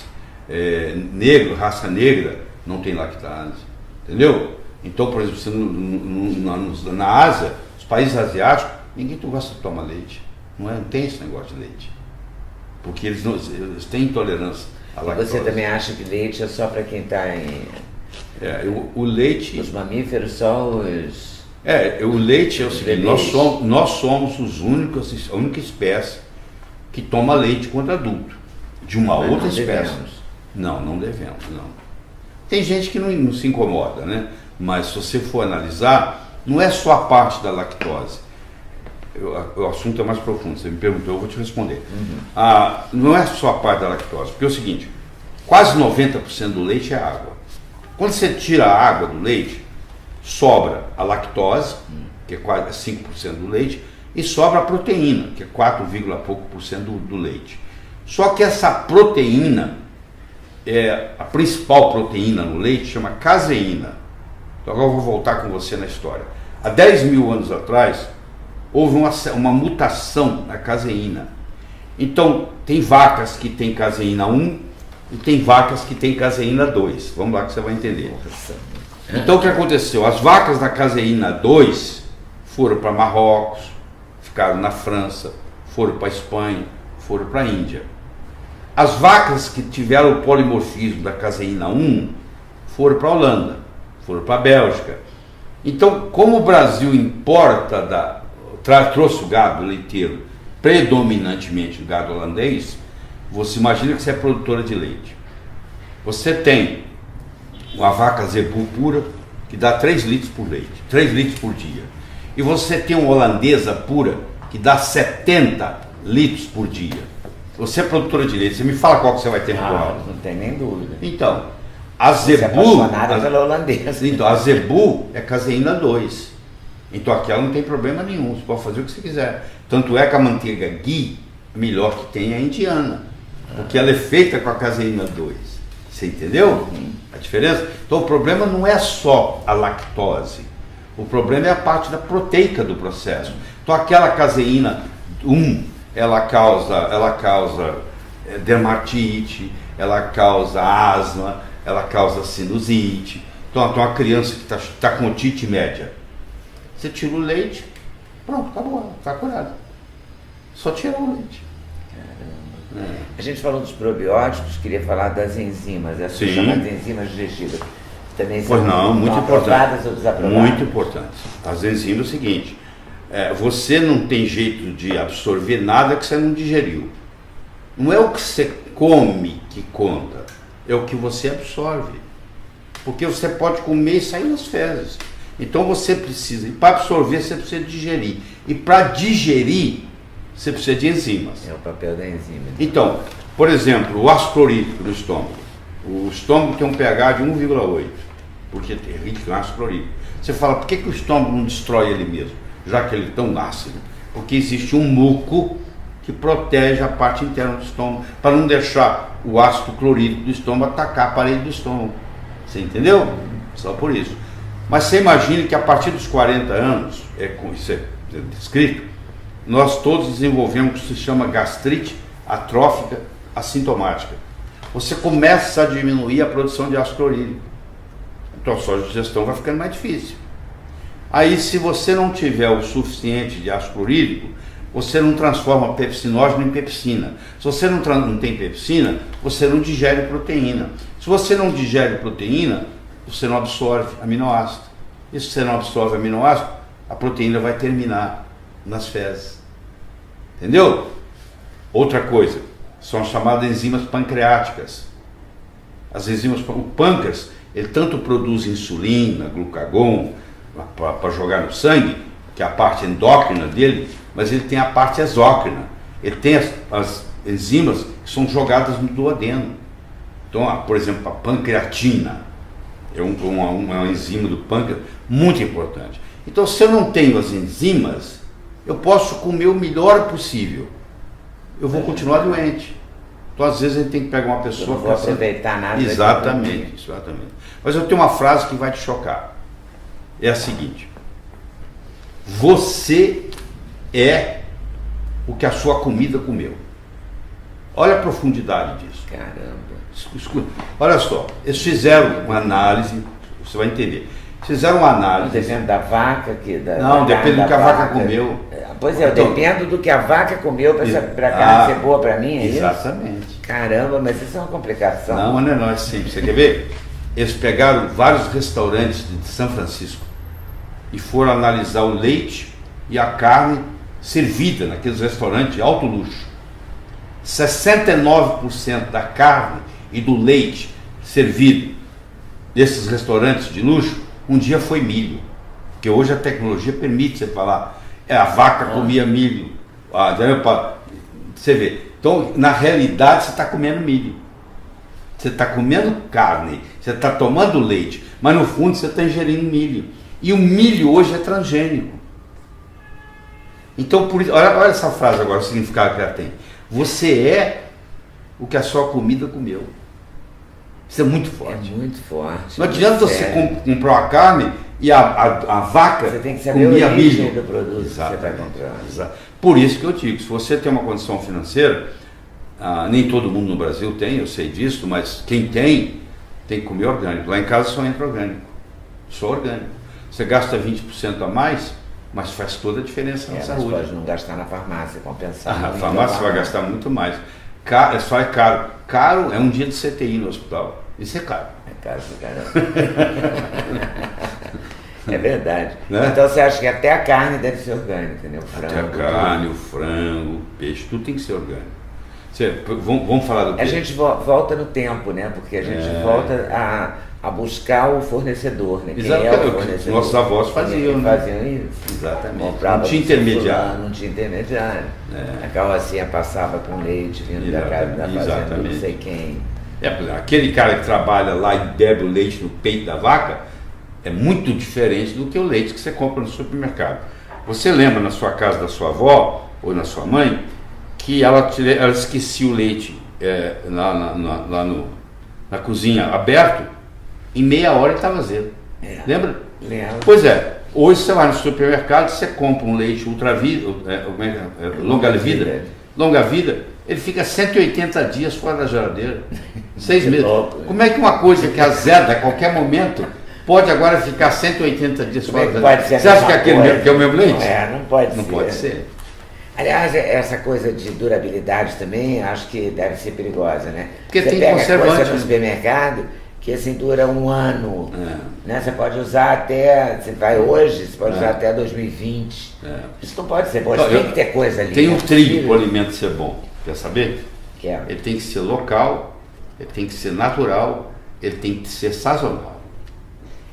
negro, raça negra, não tem lactase, entendeu? Então, por exemplo, na Ásia, os países asiáticos, ninguém gosta de tomar leite, não tem esse negócio de leite, porque eles têm intolerância à lactose. Você também acha que leite é só para quem está em... o leite... Os mamíferos só os... o leite é o seguinte, nós somos a única espécie que toma leite quando adulto, de uma outra espécie. Não devemos, não. Tem gente que não se incomoda, né? Mas se você for analisar, não é só a parte da lactose. O assunto é mais profundo, você me perguntou, eu vou te responder. Não é só a parte da lactose, porque é o seguinte, quase 90% do leite é água. Quando você tira a água do leite, sobra a lactose, que é quase 5% do leite, e sobra a proteína, que é 4, pouco por cento do leite. Só que essa proteína, a principal proteína no leite, chama caseína. Então agora eu vou voltar com você na história. Há 10 mil anos atrás, houve uma mutação na caseína. Então, tem vacas que têm caseína 1 e tem vacas que têm caseína 2. Vamos lá que você vai entender. Então, o que aconteceu? As vacas da caseína 2 foram para Marrocos, ficaram na França, foram para a Espanha, foram para a Índia. As vacas que tiveram o polimorfismo da caseína 1 foram para a Holanda, foram para a Bélgica. Então, como o Brasil importa, trouxe o gado leiteiro, predominantemente o gado holandês, você imagina que você é produtora de leite. Você tem uma vaca zebu pura, que dá 3 litros por leite, 3 litros por dia. E você tem uma holandesa pura, que dá 70 litros por dia. Você é produtora de leite, você me fala qual que você vai ter no curral. Não tem nem dúvida. Então, a zebu... apaixonada pela holandesa. Então, a zebu é caseína 2. Então, aquela não tem problema nenhum, você pode fazer o que você quiser. Tanto é que a manteiga ghee, a melhor que tem é a indiana, porque ela é feita com a caseína 2. Você entendeu a diferença? Então, o problema não é só a lactose. O problema é a parte da proteica do processo. Então, aquela caseína 1, ela causa dermatite, ela causa asma, ela causa sinusite. Então, uma criança que está com otite média, você tira o leite, pronto, acabou, está curada. Só tirar o leite. Caramba. A gente falou dos probióticos, queria falar das enzimas, as chamadas enzimas digestivas. Também são muito aprovadas ou desaprovadas? Muito importante. As enzimas é o seguinte, você não tem jeito de absorver nada que você não digeriu. Não é o que você come que conta, é o que você absorve. Porque você pode comer e sair nas fezes. Então você precisa, e para absorver você precisa digerir. E para digerir, você precisa de enzimas. É o papel da enzima. Então, por exemplo, o ácido clorídrico no estômago. O estômago tem um pH de 1,8, porque é rico em ácido clorídrico. Você fala, por que o estômago não destrói ele mesmo, já que ele é tão ácido? Porque existe um muco que protege a parte interna do estômago, para não deixar o ácido clorídrico do estômago atacar a parede do estômago. Você entendeu? Só por isso. Mas você imagine que a partir dos 40 anos, isso é descrito, nós todos desenvolvemos o que se chama gastrite atrófica assintomática. Você começa a diminuir a produção de ácido clorídrico. Então a sua digestão vai ficando mais difícil. Aí, se você não tiver o suficiente de ácido clorídrico, você não transforma pepsinógeno em pepsina. Se você não tem pepsina, você não digere proteína. Se você não digere proteína, você não absorve aminoácido. E se você não absorve aminoácido, a proteína vai terminar nas fezes. Entendeu? Outra coisa, são as chamadas enzimas pancreáticas. As enzimas, o pâncreas, ele tanto produz insulina, glucagon, para jogar no sangue, que é a parte endócrina dele, mas ele tem a parte exócrina. Ele tem as enzimas que são jogadas no duodeno. Então, por exemplo, a pancreatina é uma enzima do pâncreas muito importante. Então, se eu não tenho as enzimas, eu posso comer o melhor possível. Eu vou continuar doente. Então, às vezes, a gente tem que pegar uma pessoa... Eu não vou aproveitar nada. Exatamente. Mas eu tenho uma frase que vai te chocar. É a seguinte: você é o que a sua comida comeu. Olha a profundidade disso. Caramba. Olha só, eles fizeram uma análise, você vai entender. Fizeram uma análise. Depende da vaca não, depende do que a vaca comeu. Pois é, então, dependo do que a vaca comeu para a carne ser boa para mim, é exatamente. Isso? Caramba, mas isso é uma complicação. Não é simples. Você quer ver? Eles pegaram vários restaurantes de São Francisco e foram analisar o leite e a carne servida naqueles restaurantes de alto luxo. 69% da carne e do leite servido nesses restaurantes de luxo um dia foi milho. Porque hoje a tecnologia permite você falar, a vaca comia milho. Você vê. Então, na realidade, você está comendo milho. Você está comendo carne, você está tomando leite, mas no fundo você está ingerindo milho. E o milho hoje é transgênico. Então, por isso, olha essa frase agora, o significado que ela tem. Você é o que a sua comida comeu. Isso é muito forte. É muito forte. Não adianta você comprar uma carne e a vaca você tem que saber comia o milho do produto que você está comprando. Por isso que eu digo, se você tem uma condição financeira, nem todo mundo no Brasil tem, eu sei disso, mas quem tem que comer orgânico. Lá em casa só entra orgânico. Só orgânico. Você gasta 20% a mais, mas faz toda a diferença na saúde. Mas pode não gastar na farmácia, compensar. Na farmácia você vai gastar muito mais. Só é caro. Caro é um dia de CTI no hospital. Isso é caro. É caro pra caramba. É verdade. Né? Então você acha que até a carne deve ser orgânica, né? O frango. Até a carne, o frango, o peixe, tudo tem que ser orgânico. Vamos falar do quê? A gente volta no tempo, né? Porque a gente volta a buscar o fornecedor, né? Exato, quem é o fornecedor? Nossos avós faziam, né? Faziam isso. Exatamente. Não tinha intermediário. Não tinha intermediário. A carrocinha passava com leite vindo da casa da fazenda, não sei quem. Aquele cara que trabalha lá e bebe o leite no peito da vaca é muito diferente do que o leite que você compra no supermercado. Você lembra na sua casa da sua avó ou na sua mãe que ela esquecia o leite lá na cozinha aberto, em meia hora ele estava azedo. Lembra? Lembro. Pois é, hoje você vai no supermercado, você compra um leite longa vida, ele fica 180 dias fora da geladeira, 6 meses. Como é que uma coisa que azeda a qualquer momento pode agora ficar 180 dias fora da geladeira? Você acha que aquele é o mesmo leite? Não pode ser. Não pode ser. Aliás, essa coisa de durabilidade também, acho que deve ser perigosa, né? Porque você tem pega conservante coisa no supermercado que assim dura um ano, né? Você pode usar até, você vai hoje, você pode usar até 2020. Isso não pode ser bom, tem que ter coisa ali. Tem um trilho para o alimento ser bom, quer saber? Quero. Ele tem que ser local, ele tem que ser natural, ele tem que ser sazonal.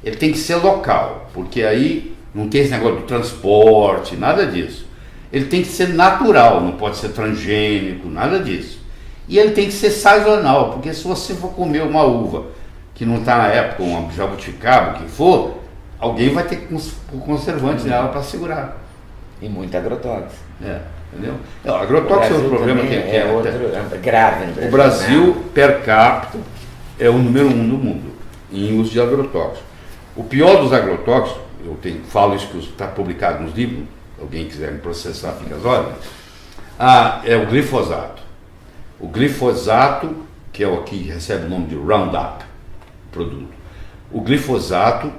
Ele tem que ser local, porque aí não tem esse negócio do transporte, nada disso. Ele tem que ser natural, não pode ser transgênico, nada disso. E ele tem que ser sazonal, porque se você for comer uma uva que não está na época, uma jabuticaba, o que for, alguém vai ter que pôr conservante nela para segurar. E muito agrotóxico. Entendeu? Não, agrotóxico é um problema que é outro grave no Brasil. O Brasil, per capita, é o número 1 do mundo em uso de agrotóxicos. O pior dos agrotóxicos, falo isso que está publicado nos livros, alguém quiser me processar, fica às horas, é o glifosato. O glifosato, que é o que recebe o nome de Roundup, produto. O glifosato,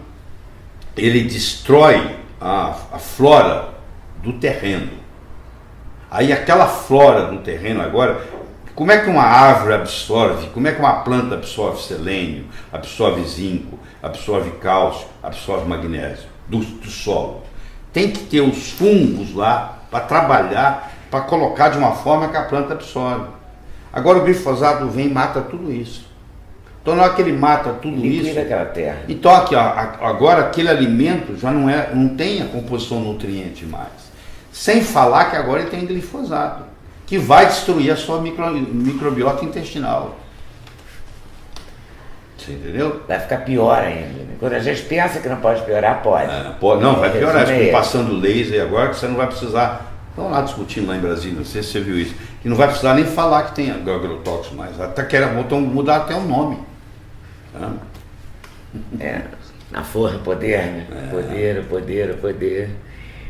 ele destrói a flora do terreno. Aí aquela flora do terreno agora, como é que uma árvore absorve, como é que uma planta absorve selênio, absorve zinco, absorve cálcio, absorve magnésio do solo? Tem que ter os fungos lá para trabalhar, para colocar de uma forma que a planta absorve. Agora o glifosato vem e mata tudo isso. Então na hora que ele mata tudo isso, aquela terra. Então aqui, agora aquele alimento já não tem a composição nutriente mais. Sem falar que agora ele tem glifosato, que vai destruir a sua microbiota intestinal. Você entendeu? Vai ficar pior ainda. Né? Quando a gente pensa que não pode piorar, pode. Não, vai piorar. Passando laser agora, que você não vai precisar. Estão lá discutindo lá em Brasília, não sei se você viu isso, que não vai precisar nem falar que tem agrotóxico mais. Até vão mudar até o nome. Na forra, poder, né? Poder.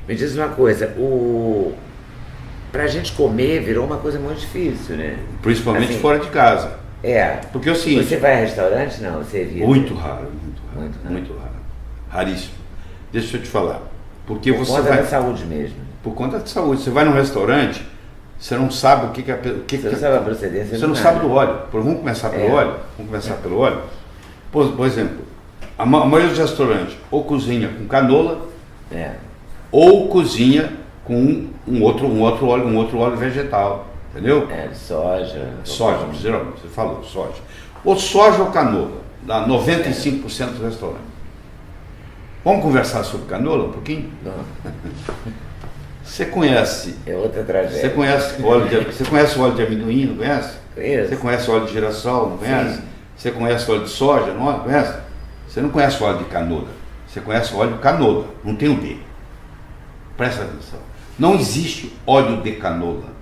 Me diz uma coisa, pra gente comer virou uma coisa muito difícil, né? Principalmente assim, fora de casa. Porque é o seguinte... Você vai a restaurante? Não, você evita? Muito raro, muito raro. Raríssimo. Deixa eu te falar. Porque por você conta vai... da saúde mesmo. Por conta da saúde. Você vai num restaurante, você não sabe o que é... Você não sabe a procedência. Você não sabe do óleo. Vamos começar pelo óleo? Vamos começar pelo óleo? Por exemplo, a maioria dos restaurantes ou cozinha com canola, ou cozinha com um outro óleo vegetal. Entendeu? Soja. Soja, geralmente, você falou, soja. Ou soja ou canola, dá 95% do restaurante. Vamos conversar sobre canola um pouquinho? Não. Você conhece... É outra tragédia. Você conhece o óleo de amendoim, não conhece? Conheço. Você conhece o óleo de girassol, não conhece? Sim. Você conhece o óleo de soja, não conhece? Você não conhece o óleo de canola. Você conhece o óleo de canola, não tem o D. Presta atenção. Não existe óleo de canola.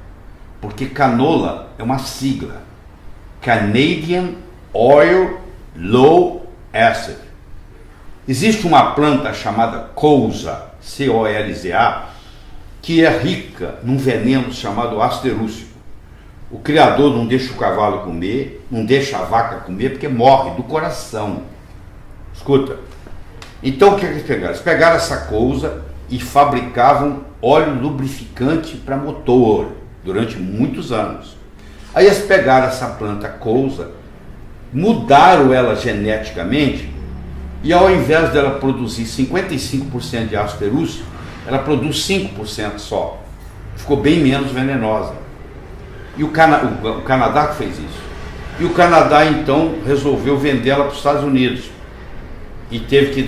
Porque canola é uma sigla. Canadian Oil Low Acid. Existe uma planta chamada colza, C-O-L-Z-A, que é rica num veneno chamado ácido erucico. O criador não deixa o cavalo comer, não deixa a vaca comer, porque morre do coração. Escuta. Então o que eles pegaram? Eles pegaram essa colza e fabricavam óleo lubrificante para motor durante muitos anos. Aí eles pegaram essa planta colza, mudaram ela geneticamente e ao invés dela produzir 55% de ácido erucico, ela produz 5% só. Ficou bem menos venenosa. E o Canadá que fez isso. E o Canadá então resolveu vender ela para os Estados Unidos. E teve que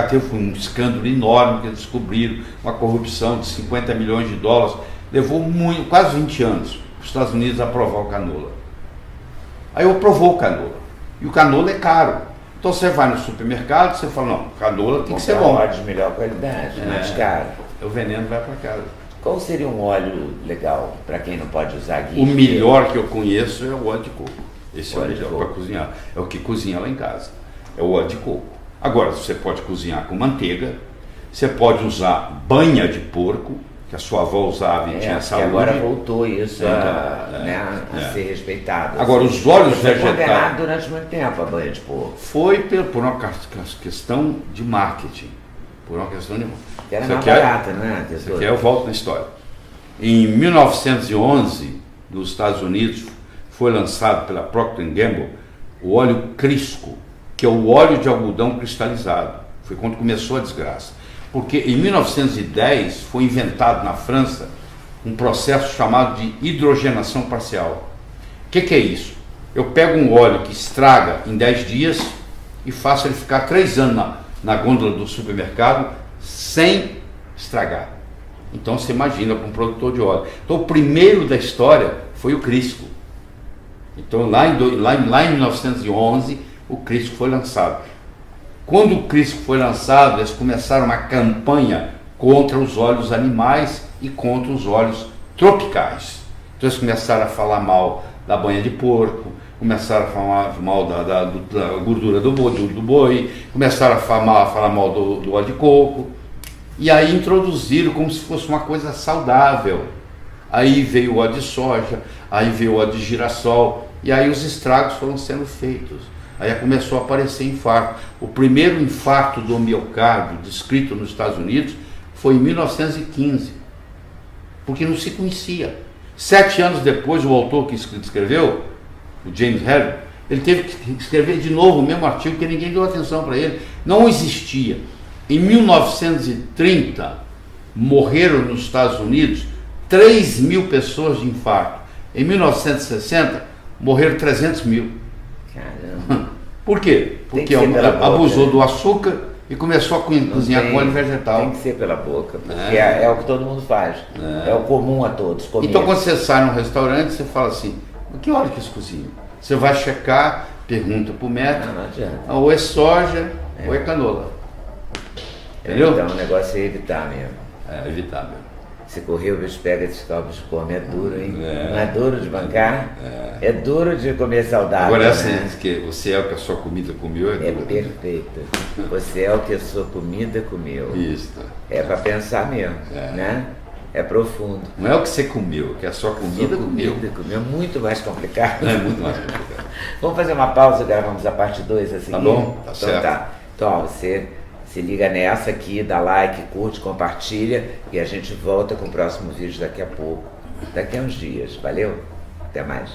teve um escândalo enorme que eles descobriram, uma corrupção de 50 milhões de dólares. Levou quase 20 anos para os Estados Unidos aprovar o canola. Aí aprovou o canola. E o canola é caro. Então você vai no supermercado, você fala, não, canola tem que ser bom. Óleo de melhor qualidade, mais caro. O veneno vai para casa. Qual seria um óleo legal para quem não pode usar guia? O melhor que eu conheço é o óleo de coco. Esse é o melhor para cozinhar. É o que cozinha lá em casa. É o óleo de coco. Agora, você pode cozinhar com manteiga, você pode usar banha de porco, que a sua avó usava e tinha saúde. Agora voltou isso a ser respeitado. Agora, os óleos vegetais... Foi condenado durante muito tempo a banha de porco. Foi por uma questão de marketing. Por uma questão de... Que era mais barata, né? Isso aqui eu volto na história. Em 1911, nos Estados Unidos, foi lançado pela Procter & Gamble o óleo Crisco, que é o óleo de algodão cristalizado. Foi quando começou a desgraça. Porque em 1910 foi inventado na França um processo chamado de hidrogenação parcial. O que é isso? Eu pego um óleo que estraga em 10 dias e faço ele ficar 3 anos na gôndola do supermercado sem estragar. Então você imagina para um produtor de óleo. Então o primeiro da história foi o Crisco. Então lá em 1911 o Crisco foi lançado. Quando o Crisco foi lançado, eles começaram uma campanha contra os óleos animais e contra os óleos tropicais. Então eles começaram a falar mal da banha de porco, começaram a falar mal da gordura do boi, começaram a falar mal do óleo de coco, e aí introduziram como se fosse uma coisa saudável. Aí veio o óleo de soja, aí veio o óleo de girassol, e aí os estragos foram sendo feitos. Aí começou a aparecer infarto. O primeiro infarto do miocárdio descrito nos Estados Unidos foi em 1915, porque não se conhecia. 7 anos depois, o autor que escreveu, o James Herring, ele teve que escrever de novo o mesmo artigo, porque ninguém deu atenção para ele. Não existia. Em 1930, morreram nos Estados Unidos 3 mil pessoas de infarto. Em 1960, morreram 300 mil. Caramba. Por quê? Porque abusou do açúcar e começou a cozinhar com óleo vegetal. Tem que ser pela boca, porque é o que todo mundo faz. É o comum a todos. Comer. Então quando você sai num restaurante, você fala assim, que óleo que eles cozinham? Você vai checar, pergunta pro médico, não adianta. Ou é soja, ou é canola. Entendeu? Então o negócio é evitar mesmo. É, evitar mesmo. Se correr, o bicho pega esse copo de come, é duro, hein? Não é duro de bancar? É duro de comer saudável. Agora essa diz que você é o que a sua comida comeu. É perfeito. Você é o que a sua comida comeu. Isso. É para pensar mesmo, né? É profundo. Não é o que você comeu, que é só comida, comeu. É muito mais complicado. É muito mais complicado. Vamos fazer uma pausa e gravamos a parte 2 a seguir? Tá bom, tá então, certo. Tá. Então, ó, você se liga nessa aqui, dá like, curte, compartilha e a gente volta com o próximo vídeo daqui a pouco. Daqui a uns dias. Valeu? Até mais.